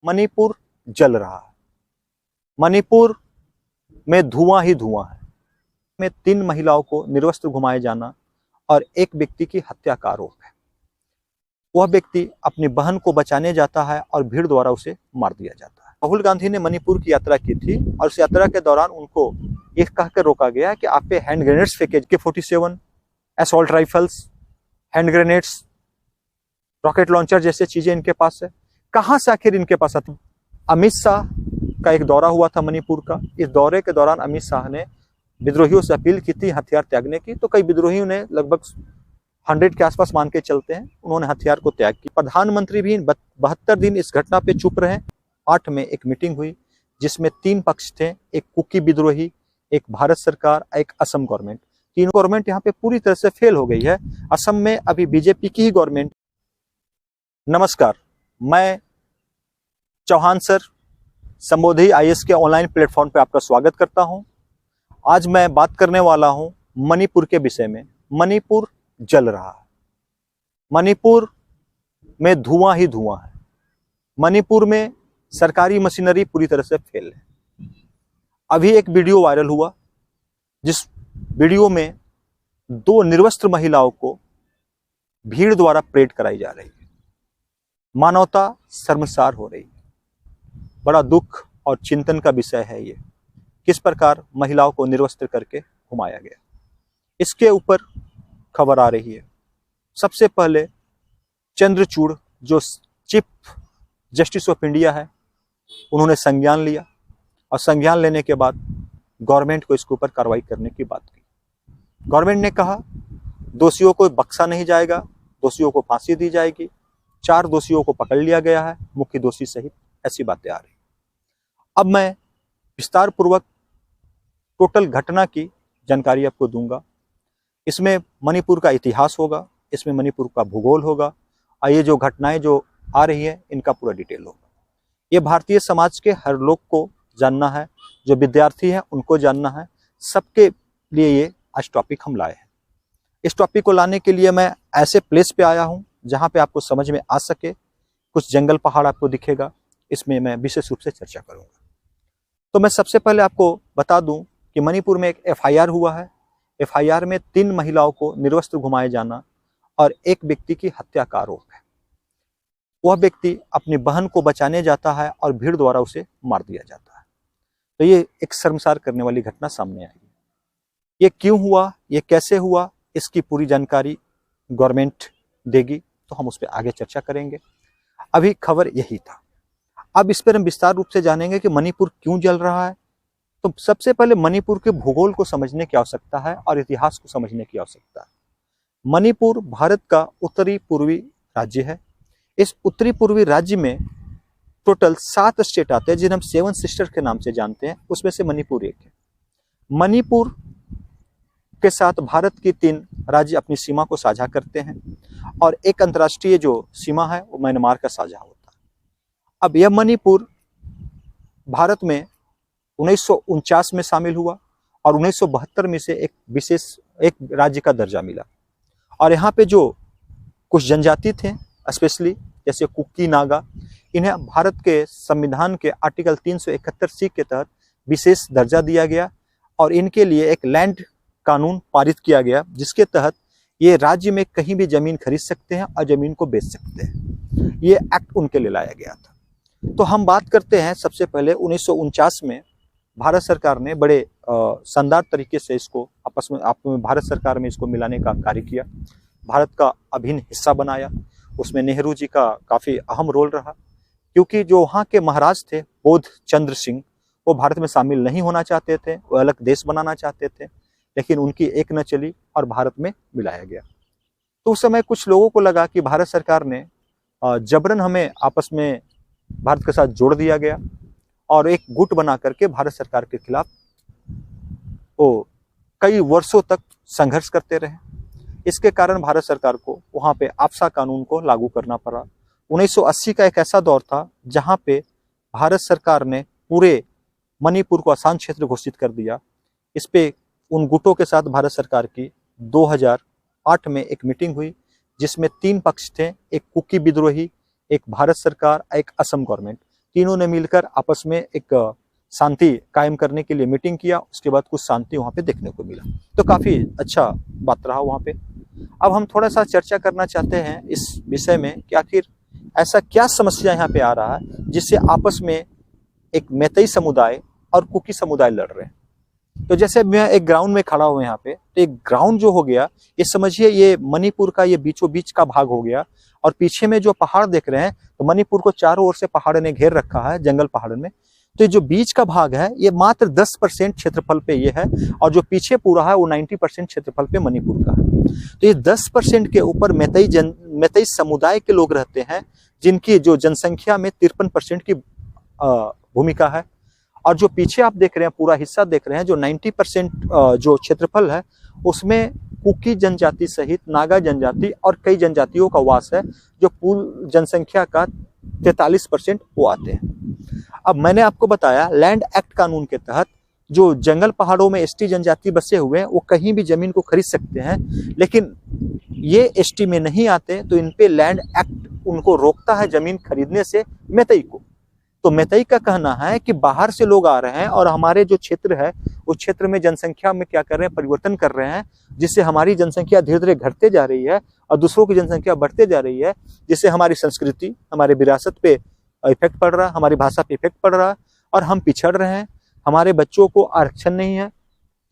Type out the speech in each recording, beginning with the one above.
मणिपुर जल रहा है। मणिपुर में धुआं ही धुआं है। में 3 महिलाओं को निर्वस्त्र घुमाए जाना और एक व्यक्ति की हत्या का आरोप है। वह व्यक्ति अपनी बहन को बचाने जाता है और भीड़ द्वारा उसे मार दिया जाता है। राहुल गांधी ने मणिपुर की यात्रा की थी और उस यात्रा के दौरान उनको यह कहकर रोका गया कि आप पे हैंड ग्रेनेड्स फेंके, AK-47, assault rifles, hand grenades, rocket launcher जैसे चीजें इनके पास है। कहां से आखिर इनके पास आती? अमित शाह का एक दौरा हुआ था मणिपुर का। इस दौरे के दौरान अमित शाह ने विद्रोहियों से अपील की थी हथियार त्यागने की, तो कई विद्रोहियों ने लगभग 100 के आसपास मान के चलते हैं, उन्होंने हथियार को त्याग किया। प्रधानमंत्री भी 72 दिन इस घटना पे चुप रहे। 8 में एक मीटिंग हुई जिसमें 3 पक्ष थे, एक कुकी विद्रोही, एक भारत सरकार, एक असम गवर्नमेंट। तीनों गवर्नमेंट यहाँ पे पूरी तरह से फेल हो गई है। असम में अभी बीजेपी की ही गवर्नमेंट। नमस्कार, मैं चौहान सर संबोधि IAS के ऑनलाइन प्लेटफॉर्म पे आपका स्वागत करता हूं। आज मैं बात करने वाला हूं मणिपुर के विषय में। मणिपुर जल रहा है। मणिपुर में धुआं ही धुआं है। मणिपुर में सरकारी मशीनरी पूरी तरह से फेल है। अभी एक वीडियो वायरल हुआ जिस वीडियो में 2 निर्वस्त्र महिलाओं को भीड़ द्वारा परेड कराई जा रही है। मानवता शर्मसार हो रही है। बड़ा दुख और चिंतन का विषय है ये, किस प्रकार महिलाओं को निर्वस्त्र करके घुमाया गया। इसके ऊपर खबर आ रही है। सबसे पहले चंद्रचूड़ जो चीफ जस्टिस ऑफ इंडिया है, उन्होंने संज्ञान लिया और संज्ञान लेने के बाद गवर्नमेंट को इसके ऊपर कार्रवाई करने की बात की। गवर्नमेंट ने कहा दोषियों को बख्शा नहीं जाएगा, दोषियों को फांसी दी जाएगी। 4 दोषियों को पकड़ लिया गया है, मुख्य दोषी सहित, ऐसी बातें आ रही। अब मैं विस्तार पूर्वक टोटल घटना की जानकारी आपको दूंगा। इसमें मणिपुर का इतिहास होगा, इसमें मणिपुर का भूगोल होगा और ये जो घटनाएं जो आ रही है इनका पूरा डिटेल होगा। ये भारतीय समाज के हर लोग को जानना है, जो विद्यार्थी हैं उनको जानना है, सबके लिए ये आज टॉपिक हम लाए हैं। इस टॉपिक को लाने के लिए मैं ऐसे प्लेस पे आया हूँ जहाँ पे आपको समझ में आ सके। कुछ जंगल पहाड़ आपको दिखेगा, इसमें मैं विशेष रूप से चर्चा करूँगा। तो मैं सबसे पहले आपको बता दूं कि मणिपुर में एक FIR हुआ है। FIR में 3 महिलाओं को निर्वस्त्र घुमाए जाना और एक व्यक्ति की हत्या का आरोप है। वह व्यक्ति अपनी बहन को बचाने जाता है और भीड़ द्वारा उसे मार दिया जाता है। तो ये एक शर्मसार करने वाली घटना सामने आई है। ये क्यों हुआ, ये कैसे हुआ, इसकी पूरी जानकारी गवर्नमेंट देगी, तो हम उस पर आगे चर्चा करेंगे। अभी खबर यही था। अब इस पर हम विस्तार रूप से जानेंगे कि मणिपुर क्यों जल रहा है। तो सबसे पहले मणिपुर के भूगोल को समझने की आवश्यकता है और इतिहास को समझने की आवश्यकता है। मणिपुर भारत का उत्तरी पूर्वी राज्य है। इस उत्तरी पूर्वी राज्य में टोटल 7 स्टेट आते हैं जिन्हें हम 7 सिस्टर के नाम से जानते हैं, उसमें से मणिपुर एक है। मणिपुर के साथ भारत की 3 राज्य अपनी सीमा को साझा करते हैं और एक अंतर्राष्ट्रीय जो सीमा है वो म्यांमार का साझा होता है। अब यह मणिपुर भारत में 1949 में शामिल हुआ और 1972 में से एक राज्य का दर्जा मिला। और यहाँ पे जो कुछ जनजाति थे, स्पेशली जैसे कुकी नागा, इन्हें भारत के संविधान के आर्टिकल 371C के तहत विशेष दर्जा दिया गया और इनके लिए एक लैंड कानून पारित किया गया जिसके तहत ये राज्य में कहीं भी जमीन खरीद सकते हैं और जमीन को बेच सकते हैं। ये एक्ट उनके लिए लाया गया था। तो हम बात करते हैं सबसे पहले 1949 में भारत सरकार ने बड़े शानदार तरीके से इसको आपस में भारत सरकार में इसको मिलाने का कार्य किया। भारत का अभिन्न हिस्सा बनाया। उसमें नेहरू जी का काफ़ी अहम रोल रहा, क्योंकि जो वहाँ के महाराज थे बोध चंद्र सिंह, वो भारत में शामिल नहीं होना चाहते थे, वो अलग देश बनाना चाहते थे, लेकिन उनकी एक न चली और भारत में मिलाया गया। तो उस समय कुछ लोगों को लगा कि भारत सरकार ने जबरन हमें आपस में भारत के साथ जोड़ दिया गया और एक गुट बना करके भारत सरकार के खिलाफ वो कई वर्षों तक संघर्ष करते रहे। इसके कारण भारत सरकार को वहाँ पे आपसा कानून को लागू करना पड़ा। 1980 का एक ऐसा दौर था जहाँ पे भारत सरकार ने पूरे मणिपुर को आसान क्षेत्र घोषित कर दिया। इस पे उन गुटों के साथ भारत सरकार की 2008 में एक मीटिंग हुई जिसमें 3 पक्ष थे, एक कुकी विद्रोही, एक भारत सरकार, एक असम गवर्नमेंट। तीनों ने मिलकर आपस में एक शांति कायम करने के लिए मीटिंग किया। उसके बाद कुछ शांति वहाँ पे देखने को मिला, तो काफ़ी अच्छा बात रहा वहाँ पे। अब हम थोड़ा सा चर्चा करना चाहते हैं इस विषय में कि आखिर ऐसा क्या समस्या यहाँ पे आ रहा है जिससे आपस में एक मैतेई समुदाय और कुकी समुदाय लड़ रहे हैं। तो जैसे मैं एक ग्राउंड में खड़ा हूँ यहाँ पे, तो एक ग्राउंड जो हो गया, ये समझिए ये मणिपुर का ये बीचों बीच का भाग हो गया। और पीछे में जो पहाड़ देख रहे हैं, तो मणिपुर को चारों ओर से पहाड़ ने घेर रखा है, जंगल पहाड़ में। तो ये जो बीच का भाग है, ये मात्र 10% क्षेत्रफल पे ये है, और जो पीछे पूरा है वो 90% क्षेत्रफल पे मणिपुर का है। तो ये 10% के ऊपर मैतेई समुदाय के लोग रहते हैं, जिनकी जो जनसंख्या में 53% की भूमिका है। और जो पीछे आप देख रहे हैं, पूरा हिस्सा देख रहे हैं, जो 90% जो क्षेत्रफल है, उसमें कुकी जनजाति सहित नागा जनजाति और कई जनजातियों का वास है, जो कुल जनसंख्या का 43% वो आते हैं। अब मैंने आपको बताया लैंड एक्ट कानून के तहत जो जंगल पहाड़ों में एसटी जनजाति बसे हुए हैं, वो कहीं भी जमीन को खरीद सकते हैं, लेकिन ये एसटी में नहीं आते, तो इन पे लैंड एक्ट उनको रोकता है जमीन खरीदने से मैतेई को। तो मैतेई का कहना है कि बाहर से लोग आ रहे हैं और हमारे जो क्षेत्र है उस क्षेत्र में जनसंख्या में क्या कर रहे हैं, परिवर्तन कर रहे हैं, जिससे हमारी जनसंख्या धीरे धीरे घटते जा रही है और दूसरों की जनसंख्या बढ़ते जा रही है, जिससे हमारी संस्कृति, हमारे विरासत पे इफेक्ट पड़ रहा है, हमारी भाषा पे इफेक्ट पड़ रहा है और हम पिछड़ रहे हैं। हमारे बच्चों को आरक्षण नहीं है,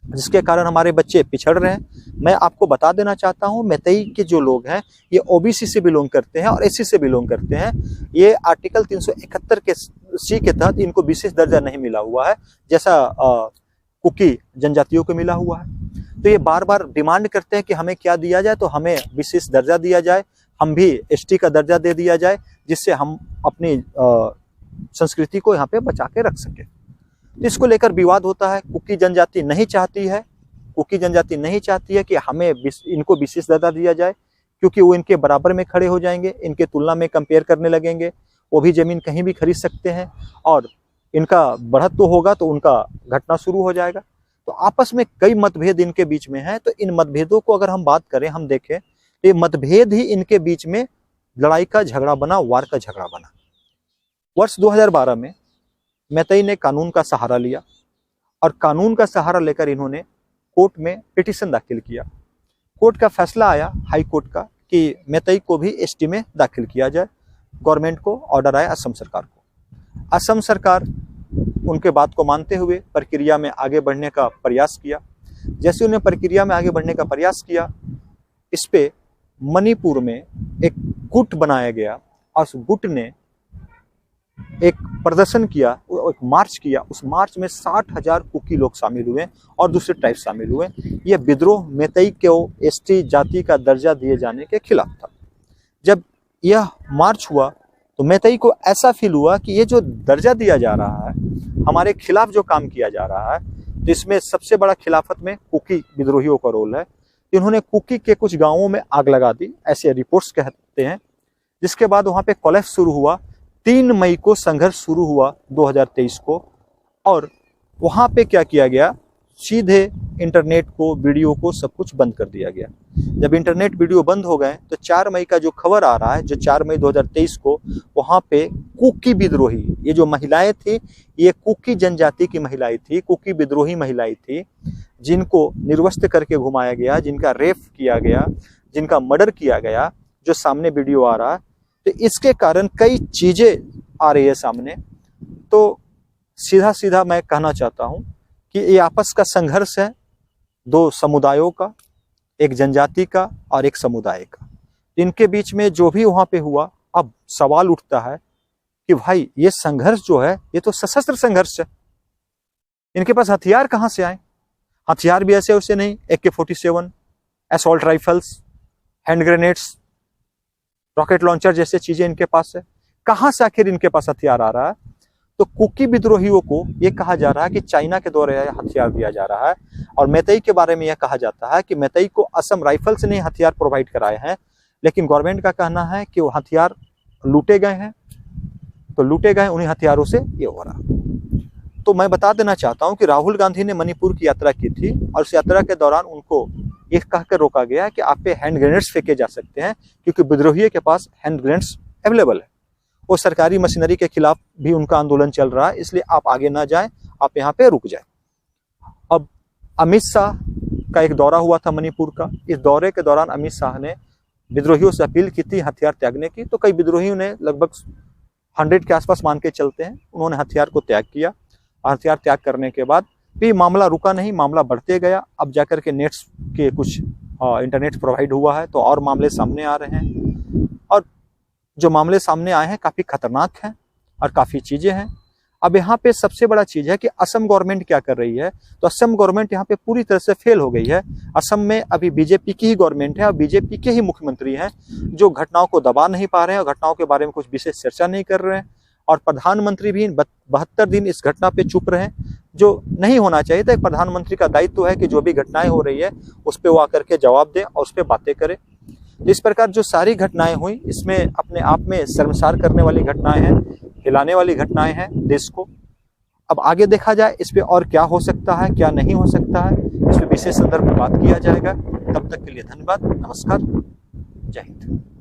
जिसके कारण हमारे बच्चे पिछड़ रहे हैं। मैं आपको बता देना चाहता हूं, मैतेई के जो लोग हैं ये ओबीसी से बिलोंग करते हैं और एससी से बिलोंग करते हैं। ये आर्टिकल 371 के सी के तहत इनको विशेष दर्जा नहीं मिला हुआ है, जैसा कुकी जनजातियों को मिला हुआ है। तो ये बार बार डिमांड करते हैं कि हमें क्या दिया जाए, तो हमें विशेष दर्जा दिया जाए, हम भी एसटी का दर्जा दे दिया जाए, जिससे हम अपनी संस्कृति को यहाँ पे बचा के रख सके। इसको लेकर विवाद होता है। कुकी जनजाति नहीं चाहती है कि हमें इनको विशेष दर्जा दिया जाए, क्योंकि वो इनके बराबर में खड़े हो जाएंगे, इनके तुलना में कंपेयर करने लगेंगे, वो भी जमीन कहीं भी खरीद सकते हैं और इनका बढ़त तो होगा तो उनका घटना शुरू हो जाएगा। तो आपस में कई मतभेद इनके बीच में है। तो इन मतभेदों को अगर हम बात करें, हम देखें, तो ये मतभेद ही इनके बीच में लड़ाई का झगड़ा बना, वार का झगड़ा बना। वर्ष 2012 में मैतेई ने कानून का सहारा लिया और कानून का सहारा लेकर इन्होंने कोर्ट में पिटीशन दाखिल किया। कोर्ट का फैसला आया, हाई कोर्ट का, कि मैतेई को भी एसटी में दाखिल किया जाए। गवर्नमेंट को ऑर्डर आया असम सरकार को। असम सरकार उनके बात को मानते हुए प्रक्रिया में आगे बढ़ने का प्रयास किया। जैसे उन्हें प्रक्रिया में आगे बढ़ने का प्रयास किया, इस पे मणिपुर में एक गुट बनाया गया और उस गुट ने एक प्रदर्शन किया, एक मार्च किया। उस मार्च में 60,000 कुकी लोग शामिल हुए और दूसरे ट्राइब शामिल हुए। यह विद्रोह मैतेई को एसटी जाति का दर्जा दिए जाने के खिलाफ था। जब यह मार्च हुआ तो मैतेई को ऐसा फील हुआ कि ये जो दर्जा दिया जा रहा है, हमारे खिलाफ जो काम किया जा रहा है, तो इसमें सबसे बड़ा खिलाफत में कुकी विद्रोहियों का रोल है। इन्होंने कुकी के कुछ गाँवों में आग लगा दी, ऐसे रिपोर्ट्स कहते हैं। जिसके बाद वहाँ पे कोलैप्स शुरू हुआ। 3 मई को संघर्ष शुरू हुआ 2023 को, और वहाँ पे क्या किया गया, सीधे इंटरनेट को, वीडियो को, सब कुछ बंद कर दिया गया। जब इंटरनेट वीडियो बंद हो गए तो 4 मई का जो खबर आ रहा है, जो 4 मई 2023 को वहाँ पे कुकी विद्रोही, ये जो महिलाएं थी, ये कुकी जनजाति की महिलाएं थी, कुकी विद्रोही महिलाएं थी, जिनको निर्वस्त्र करके घुमाया गया, जिनका रेप किया गया, जिनका मर्डर किया गया, जो सामने वीडियो आ रहा है। तो इसके कारण कई चीजें आ रही है सामने। तो सीधा सीधा मैं कहना चाहता हूं कि ये आपस का संघर्ष है 2 समुदायों का, एक जनजाति का और एक समुदाय का। इनके बीच में जो भी वहां पे हुआ, अब सवाल उठता है कि भाई ये संघर्ष जो है, ये तो सशस्त्र संघर्ष है, इनके पास हथियार कहां से आए? हथियार भी ऐसे वैसे नहीं, AK-47, assault rifles, hand grenades, rocket launcher जैसे चीजें इनके पास है। कहां से आखिर इनके पास हथियार आ रहा है? तो कुकी विद्रोहियों को यह कहा जा रहा है कि चाइना के द्वारा हथियार दिया जा रहा है, और मैतेई के बारे में यह कहा जाता है कि मैतेई को असम राइफल्स ने हथियार प्रोवाइड कराए हैं, लेकिन गवर्नमेंट का कहना है कि वो हथियार लूटे गए हैं। तो लूटे गए उन्हीं हथियारों से ये हो रहा। तो मैं बता देना चाहता हूं कि राहुल गांधी ने मणिपुर की यात्रा की थी, और उस यात्रा के दौरान उनको ये कहकर रोका गया कि आप पे हैंड ग्रेनेड्स फेंके जा सकते हैं, क्योंकि विद्रोहियों के पास हैंड ग्रेनेड्स अवेलेबल है। वो सरकारी मशीनरी के खिलाफ भी उनका आंदोलन चल रहा है, इसलिए आप आगे ना जाएं, आप यहाँ पे रुक जाएं। अब अमित शाह का एक दौरा हुआ था मणिपुर का। इस दौरे के दौरान अमित शाह ने विद्रोहियों से अपील की थी हथियार त्यागने की, तो कई विद्रोहियों ने, लगभग 100 के आसपास मान के चलते हैं, उन्होंने हथियार को त्याग किया। हथियार त्याग करने के बाद भी मामला रुका नहीं, मामला बढ़ते गया। अब जाकर के नेट्स के कुछ इंटरनेट प्रोवाइड हुआ है, तो और मामले सामने आ रहे हैं, और जो मामले सामने आए हैं काफ़ी खतरनाक हैं और काफ़ी चीज़ें हैं। अब यहाँ पे सबसे बड़ा चीज़ है कि असम गवर्नमेंट क्या कर रही है। तो असम गवर्नमेंट यहाँ पे पूरी तरह से फेल हो गई है। असम में अभी बीजेपी की ही गवर्नमेंट है और बीजेपी के ही मुख्यमंत्री हैं, जो घटनाओं को दबा नहीं पा रहे हैं और घटनाओं के बारे में कुछ विशेष चर्चा नहीं कर रहे हैं। और प्रधानमंत्री भी 72 दिन इस घटना पे चुप रहे, जो नहीं होना चाहिए था। एक प्रधानमंत्री का दायित्व है कि जो भी घटनाएं हो रही है उस पर वो आकर के जवाब दे और उस पर बातें करे। इस प्रकार जो सारी घटनाएं हुई, इसमें अपने आप में शर्मसार करने वाली घटनाएं हैं, हिलाने वाली घटनाएं हैं देश को। अब आगे देखा जाए इस पे और क्या हो सकता है, क्या नहीं हो सकता है, इस पे विशेष संदर्भ में बात किया जाएगा। तब तक के लिए धन्यवाद, नमस्कार, जय हिंद।